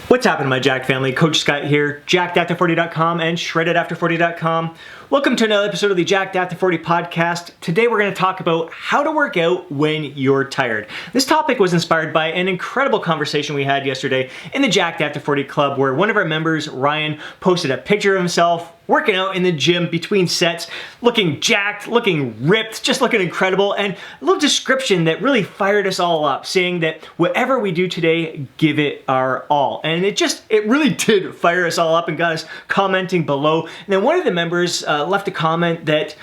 What's happening, my Jacked family? Coach Scott here, jackedafter40.com and shreddedafter40.com. Welcome to another episode of the Jacked After 40 podcast. Today we're going to talk about how to work out when you're tired. This topic was inspired by an incredible conversation we had yesterday in the Jacked After 40 club, where one of our members, Ryan, posted a picture of himself working out in the gym between sets, looking jacked, looking ripped, just looking incredible, and a little description that really fired us all up, saying that whatever we do today, give it our all. And it really did fire us all up and got us commenting below. And then one of the members left a comment that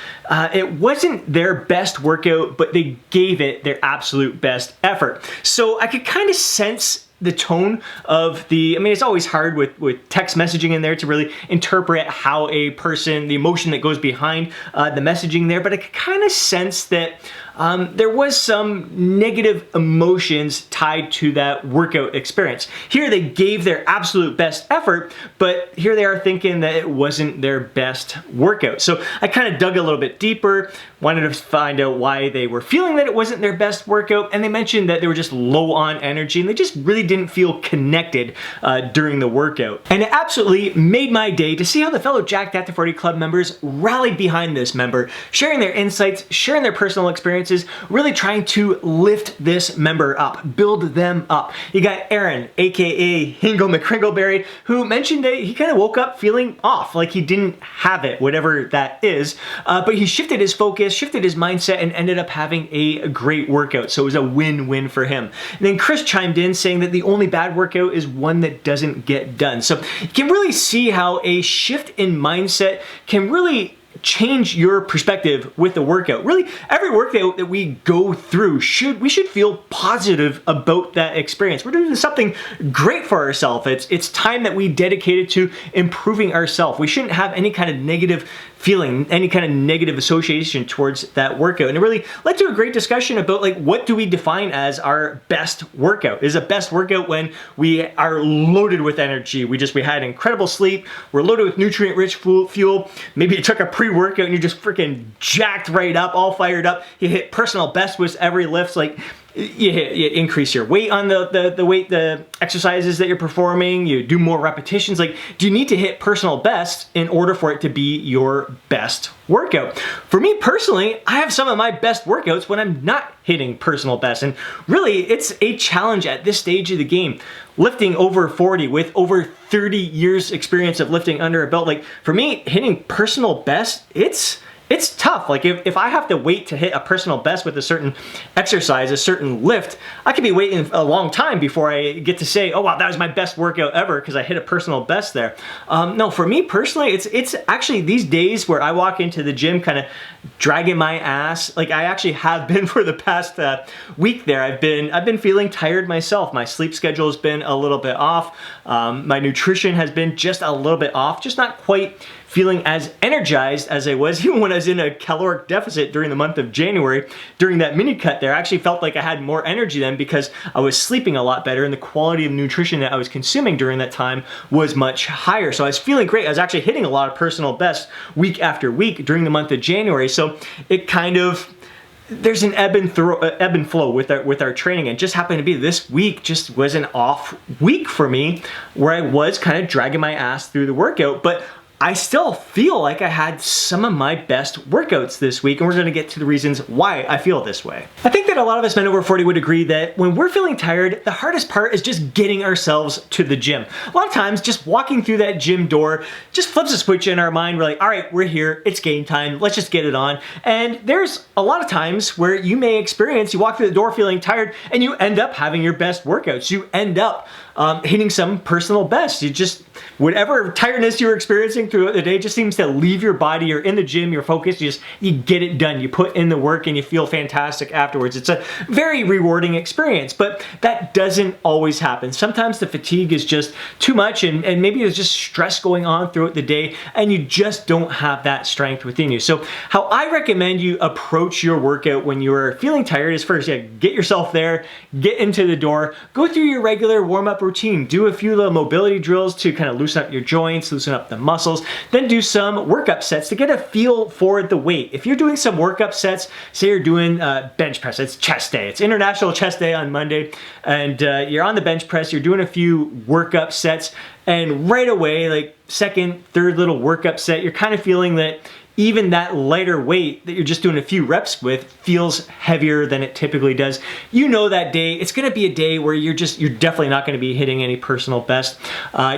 it wasn't their best workout, but they gave it their absolute best effort. So I could kind of sense the tone of it's always hard with text messaging in there to really interpret how a person, the emotion that goes behind the messaging there, but I could kind of sense that there was some negative emotions tied to that workout experience. Here they gave their absolute best effort, but here they are thinking that it wasn't their best workout. So I kind of dug a little bit deeper, wanted to find out why they were feeling that it wasn't their best workout, and they mentioned that they were just low on energy and they just really didn't feel connected during the workout. And it absolutely made my day to see how the fellow Jacked After 40 Club members rallied behind this member, sharing their insights, sharing their personal experiences, really trying to lift this member up, build them up. You got Aaron, aka Hingle McCringleberry, who mentioned that he kind of woke up feeling off, like he didn't have it, whatever that is, but he shifted his focus, shifted his mindset, and ended up having a great workout. So it was a win-win for him. And then Chris chimed in saying that the only bad workout is one that doesn't get done. So you can really see how a shift in mindset can really change your perspective with the workout. Really, every workout that we go through, we should feel positive about that experience. We're doing something great for ourselves. It's time that we dedicated to improving ourselves. We shouldn't have any kind of negative feeling, any kind of negative association towards that workout. And it really led to a great discussion about, like, what do we define as our best workout? Is a best workout when we are loaded with energy? We had incredible sleep, we're loaded with nutrient-rich fuel, maybe you took a pre-workout and you're just freaking jacked right up, all fired up, you hit personal best with every lift, like, you increase your weight on the exercises that you're performing, you do more repetitions. Like, do you need to hit personal best in order for it to be your best workout? For me personally, I have some of my best workouts when I'm not hitting personal best. And really, it's a challenge at this stage of the game. Lifting over 40 with over 30 years experience of lifting under a belt. Like, for me, hitting personal best, it's tough. Like, if I have to wait to hit a personal best with a certain exercise, a certain lift, I could be waiting a long time before I get to say, oh wow, that was my best workout ever because I hit a personal best there. No, for me personally, it's actually these days where I walk into the gym kind of dragging my ass, like I actually have been for the past week there. I've been feeling tired myself. My sleep schedule has been a little bit off. My nutrition has been just a little bit off, just not quite feeling as energized as I was even when I was in a caloric deficit during the month of January. During that mini cut there, I actually felt like I had more energy then because I was sleeping a lot better and the quality of nutrition that I was consuming during that time was much higher. So I was feeling great. I was actually hitting a lot of personal bests week after week during the month of January. So it kind of, there's an ebb and flow with our training, and just happened to be this week just was an off week for me where I was kind of dragging my ass through the workout, but I still feel like I had some of my best workouts this week, and we're going to get to the reasons why I feel this way. I think that a lot of us men over 40 would agree that when we're feeling tired, the hardest part is just getting ourselves to the gym. A lot of times, just walking through that gym door just flips a switch in our mind. We're like, all right, we're here, it's game time, let's just get it on. And there's a lot of times where you may experience, you walk through the door feeling tired, and you end up having your best workouts. You end up hitting some personal best. You just, whatever tiredness you're experiencing throughout the day just seems to leave your body. You're in the gym, you're focused, you get it done. You put in the work and you feel fantastic afterwards. It's a very rewarding experience, but that doesn't always happen. Sometimes the fatigue is just too much, and maybe there's just stress going on throughout the day and you just don't have that strength within you. So how I recommend you approach your workout when you're feeling tired is first, get yourself there, get into the door, go through your regular warm-up routine. Do a few little mobility drills to kind of loosen up your joints, loosen up the muscles. Then do some workup sets to get a feel for the weight. If you're doing some workup sets, say you're doing bench press, it's chest day. It's International Chest Day on Monday, and you're on the bench press, you're doing a few workup sets, and right away, like second, third little workup set, you're kind of feeling that even that lighter weight that you're just doing a few reps with feels heavier than it typically does. You know that day, it's gonna be a day where you're definitely not gonna be hitting any personal best.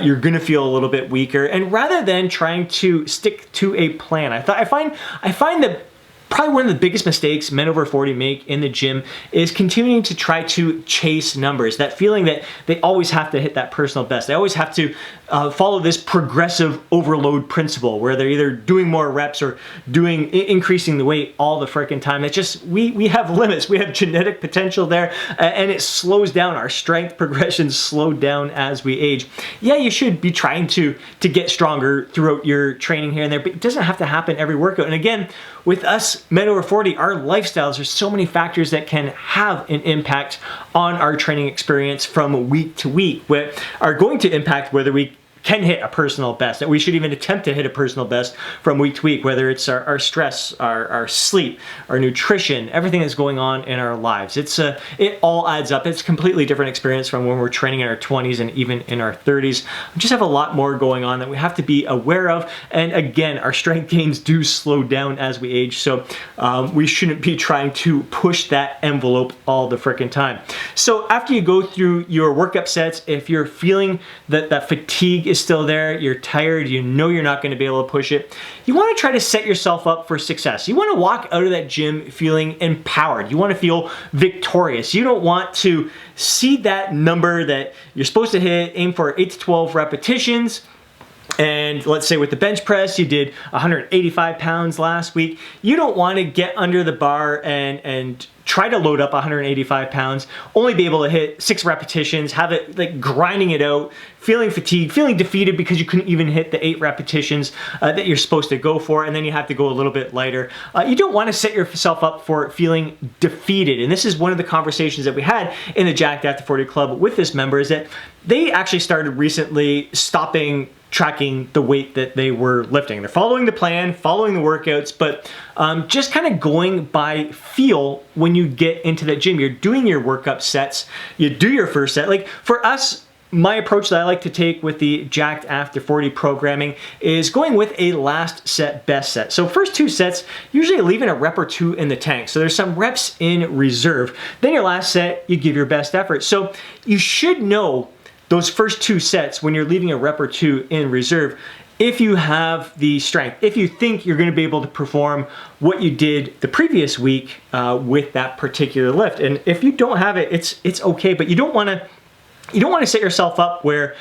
You're gonna feel a little bit weaker. And rather than trying to stick to a plan, I find that probably one of the biggest mistakes men over 40 make in the gym is continuing to try to chase numbers. That feeling that they always have to hit that personal best. They always have to follow this progressive overload principle where they're either doing more reps or increasing the weight all the freaking time. It's just, we have limits. We have genetic potential there, and it slows down. Our strength progression slow down as we age. Yeah, you should be trying to get stronger throughout your training here and there, but it doesn't have to happen every workout. And again, with us men over 40, our lifestyles, there's so many factors that can have an impact on our training experience from week to week, that are going to impact whether we can hit a personal best, that we should even attempt to hit a personal best from week to week, whether it's our stress, our sleep, our nutrition, everything that's going on in our lives. It all adds up. It's a completely different experience from when we're training in our 20s and even in our 30s. We just have a lot more going on that we have to be aware of. And again, our strength gains do slow down as we age, so we shouldn't be trying to push that envelope all the frickin' time. So after you go through your workup sets, if you're feeling that fatigue is still there, you're tired, you know you're not going to be able to push it, you want to try to set yourself up for success. You want to walk out of that gym feeling empowered. You want to feel victorious. You don't want to see that number that you're supposed to hit, aim for 8 to 12 repetitions, and let's say with the bench press, you did 185 pounds last week. You don't want to get under the bar and try to load up 185 pounds, only be able to hit 6 repetitions, have it like grinding it out, feeling fatigued, feeling defeated because you couldn't even hit the 8 repetitions that you're supposed to go for, and then you have to go a little bit lighter. You don't want to set yourself up for feeling defeated. And this is one of the conversations that we had in the Jacked After 40 Club with this member, is that they actually started recently stopping tracking the weight that they were lifting. They're following the plan, following the workouts, but just kind of going by feel when you get into that gym. You're doing your workup sets, you do your first set. Like for us, my approach that I like to take with the Jacked After 40 programming is going with a last set, best set. So first 2 sets, usually leaving a rep or 2 in the tank. So there's some reps in reserve. Then your last set, you give your best effort. So you should know those first 2 sets when you're leaving a rep or 2 in reserve, if you have the strength, if you think you're going to be able to perform what you did the previous week with that particular lift. And if you don't have it, it's okay, but you don't want to set yourself up where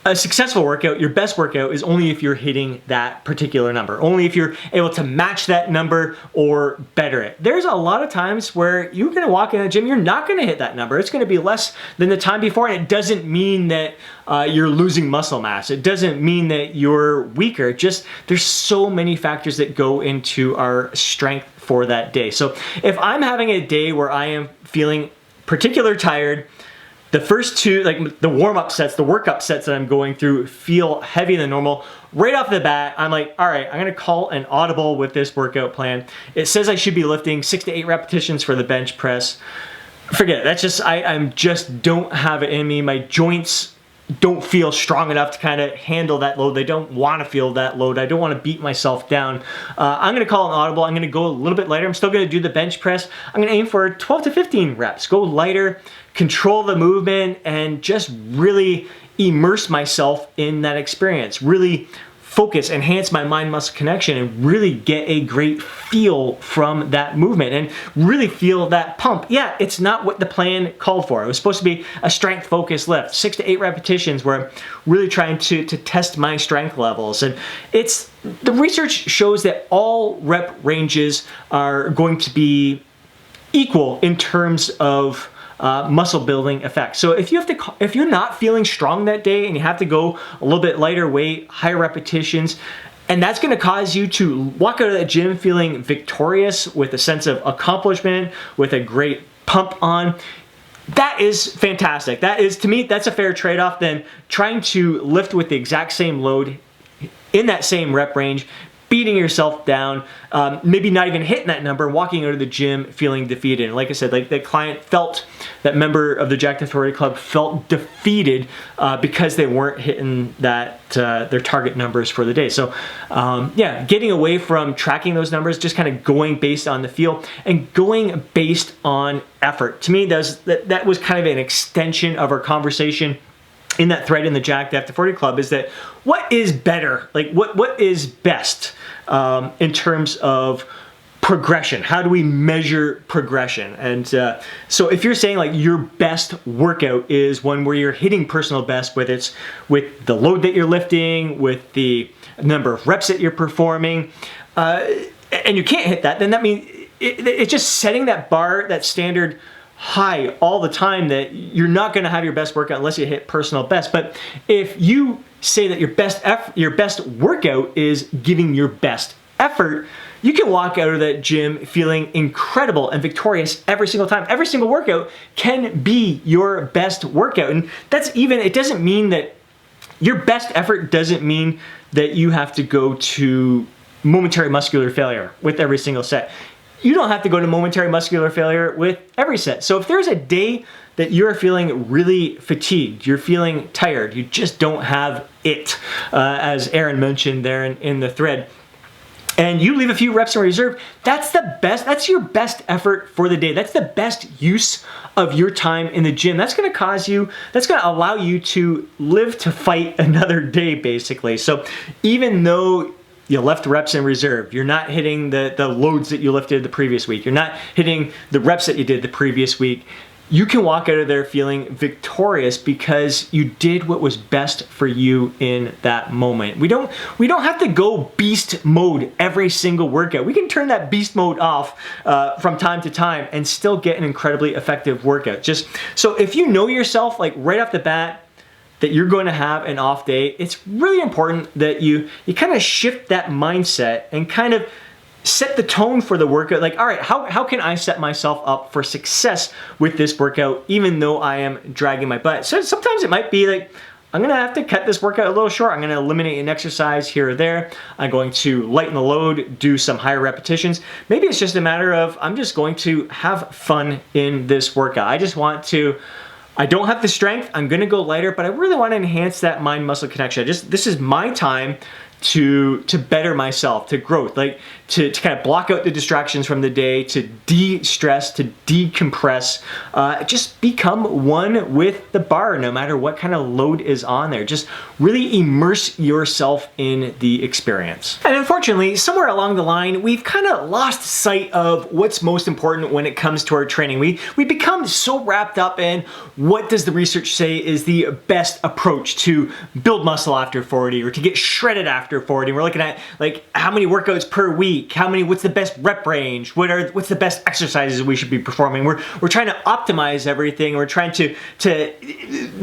a successful workout, your best workout, is only if you're hitting that particular number, only if you're able to match that number or better it. There's a lot of times where you're gonna walk in a gym, you're not gonna hit that number. It's gonna be less than the time before, and it doesn't mean that you're losing muscle mass. It doesn't mean that you're weaker. Just there's so many factors that go into our strength for that day. So if I'm having a day where I am feeling particularly tired, the first 2, like the warm-up sets, the workup sets that I'm going through feel heavier than normal. Right off the bat, I'm like, all right, I'm gonna call an audible with this workout plan. It says I should be lifting 6 to 8 repetitions for the bench press. Forget it, that's just, I'm just don't have it in me. My joints don't feel strong enough to kind of handle that load. They don't want to feel that load. I don't want to beat myself down. I'm going to call an audible. I'm going to go a little bit lighter. I'm still going to do the bench press. I'm going to aim for 12 to 15 reps. Go lighter, control the movement, and just really immerse myself in that experience. Really focus, enhance my mind-muscle connection, and really get a great feel from that movement and really feel that pump. Yeah, it's not what the plan called for. It was supposed to be a strength-focused lift, 6 to 8 repetitions where I'm really trying to test my strength levels. And the research shows that all rep ranges are going to be equal in terms of muscle building effect. So if you're not feeling strong that day and you have to go a little bit lighter weight, higher repetitions, and that's going to cause you to walk out of that gym feeling victorious with a sense of accomplishment, with a great pump on, that is fantastic. That is, to me, that's a fair trade-off than trying to lift with the exact same load in that same rep range, beating yourself down, maybe not even hitting that number, walking out of the gym feeling defeated. And like I said, like the client felt, that member of the Jacked After 40 Club felt defeated because they weren't hitting that their target numbers for the day. So yeah, getting away from tracking those numbers, just kind of going based on the feel and going based on effort. To me, that was kind of an extension of our conversation in that thread in the Jacked After 40 Club, is that what is better? Like what is best in terms of progression? How do we measure progression? And so if you're saying like your best workout is one where you're hitting personal best, whether it's with the load that you're lifting, with the number of reps that you're performing, and you can't hit that, then that means it's just setting that bar, that standard high all the time, that you're not going to have your best workout unless you hit personal best. But if you say that your best workout is giving your best effort, you can walk out of that gym feeling incredible and victorious every single time. Every single workout can be your best workout. And that's even, it doesn't mean that your best effort doesn't mean that you have to go to momentary muscular failure with every single set. You don't have to go to momentary muscular failure with every set. So if there's a day that you're feeling really fatigued, you're feeling tired, you just don't have it, as Aaron mentioned there in the thread, and you leave a few reps in reserve, that's your best effort for the day. That's the best use of your time in the gym. That's gonna allow you to live to fight another day, basically. So even though you left reps in reserve, you're not hitting the loads that you lifted the previous week, you're not hitting the reps that you did the previous week, you can walk out of there feeling victorious because you did what was best for you in that moment. We don't have to go beast mode every single workout. We can turn that beast mode off from time to time and still get an incredibly effective workout. Just so if you know yourself, like right off the bat, that you're going to have an off day, it's really important that you kind of shift that mindset and kind of set the tone for the workout. Like, all right, how can I set myself up for success with this workout, even though I am dragging my butt? So sometimes it might be like, I'm gonna have to cut this workout a little short. I'm gonna eliminate an exercise here or there. I'm going to lighten the load, do some higher repetitions. Maybe it's just a matter of, I'm just going to have fun in this workout. I don't have the strength, I'm gonna go lighter, but I really wanna enhance that mind-muscle connection. This is my time to better myself, to growth, like to kind of block out the distractions from the day, to de-stress, to decompress, just become one with the bar no matter what kind of load is on there. Just really immerse yourself in the experience. And unfortunately, somewhere along the line, we've kind of lost sight of what's most important when it comes to our training. We become so wrapped up in what does the research say is the best approach to build muscle after 40 or to get shredded after 40. We're looking at like how many workouts per week, what's the best rep range, what's the best exercises we should be performing. We're trying to optimize everything. We're trying to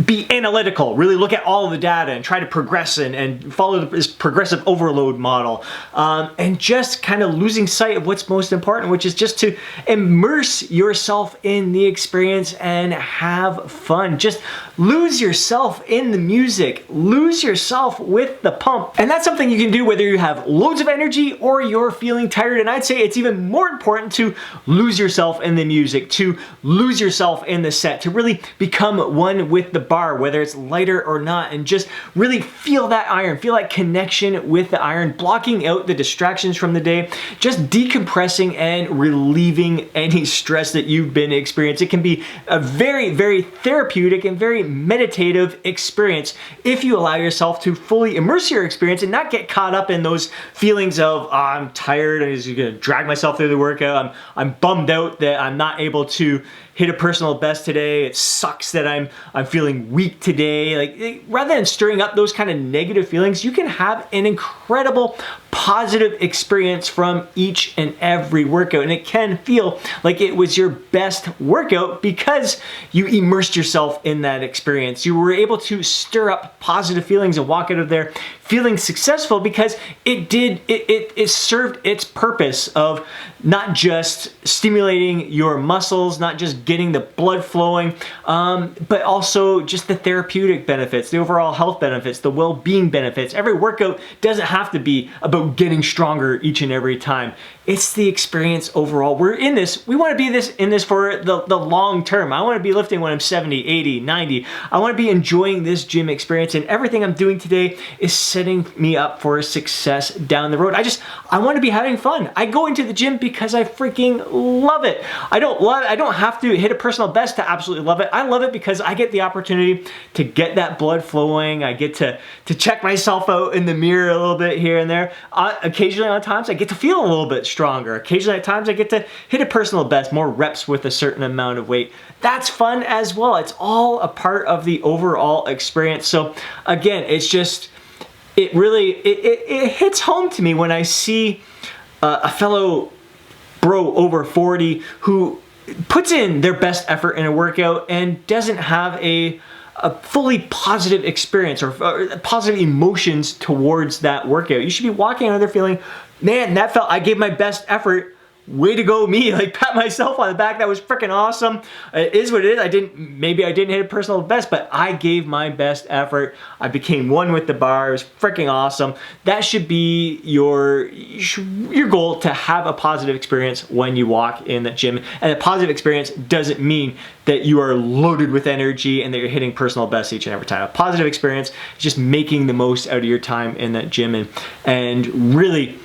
be analytical, really look at all of the data and try to progress and follow this progressive overload model, and just kind of losing sight of what's most important, which is just to immerse yourself in the experience and have fun. Just lose yourself in the music, lose yourself with the pump. And that's something you can do whether you have loads of energy or you're feeling tired. And I'd say it's even more important to lose yourself in the music, to lose yourself in the set, to really become one with the bar, whether it's lighter or not, and just really feel that iron, feel that connection with the iron, blocking out the distractions from the day, just decompressing and relieving any stress that you've been experiencing. It can be a very, very therapeutic and very meditative experience if you allow yourself to fully immerse your experience and not get caught up in those feelings of, oh, I'm tired, I'm just gonna drag myself through the workout, I'm bummed out that I'm not able to hit a personal best today, it sucks that I'm feeling weak today. Like, rather than stirring up those kind of negative feelings, you can have an incredible positive experience from each and every workout, and it can feel like it was your best workout because you immersed yourself in that experience. You were able to stir up positive feelings and walk out of there feeling successful because it served its purpose of not just stimulating your muscles, not just getting the blood flowing, but also just the therapeutic benefits, the overall health benefits, the well-being benefits. Every workout doesn't have to be about getting stronger each and every time. It's the experience overall. We're in this, we want to be in this for the long term. I want to be lifting when I'm 70, 80, 90. I want to be enjoying this gym experience, and everything I'm doing today is setting me up for success down the road. I want to be having fun. I go into the gym because I freaking love it. I don't have to hit a personal best to absolutely love it. I love it because I get the opportunity to get that blood flowing. I get to check myself out in the mirror a little bit here and there. Occasionally on times I get to feel a little bit stronger. Occasionally at times I get to hit a personal best, more reps with a certain amount of weight. That's fun as well. It's all a part of the overall experience. So again, it's just, it really, it hits home to me when I see a fellow bro over 40 who puts in their best effort in a workout and doesn't have a fully positive experience or positive emotions towards that workout. You should be walking out of there feeling, man, I gave my best effort. Way to go me, like pat myself on the back. That was freaking awesome. It is what it is. Maybe I didn't hit a personal best, but I gave my best effort. I became one with the bar. It was freaking awesome. That should be your goal, to have a positive experience when you walk in the gym. And a positive experience doesn't mean that you are loaded with energy and that you're hitting personal best each and every time. A positive experience is just making the most out of your time in that gym and really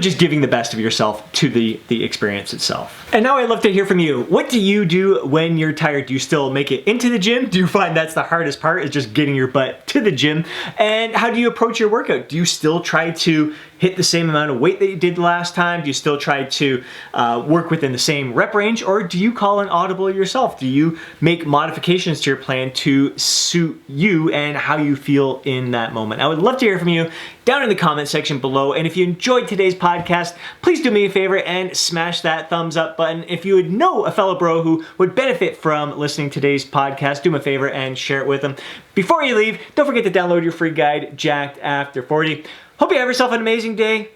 just giving the best of yourself to the experience itself. And now I'd love to hear from you. What do you do when you're tired? Do you still make it into the gym? Do you find that's the hardest part, is just getting your butt to the gym? And how do you approach your workout? Do you still try to hit the same amount of weight that you did last time? Do you still try to work within the same rep range, or do you call an audible yourself? Do you make modifications to your plan to suit you and how you feel in that moment? I would love to hear from you down in the comment section below. And if you enjoyed today's podcast, please do me a favor and smash that thumbs up button. If you would know a fellow bro who would benefit from listening to today's podcast, do me a favor and share it with them. Before you leave, don't forget to download your free guide, Jacked After 40. Hope you have yourself an amazing day.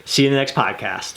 See you in the next podcast.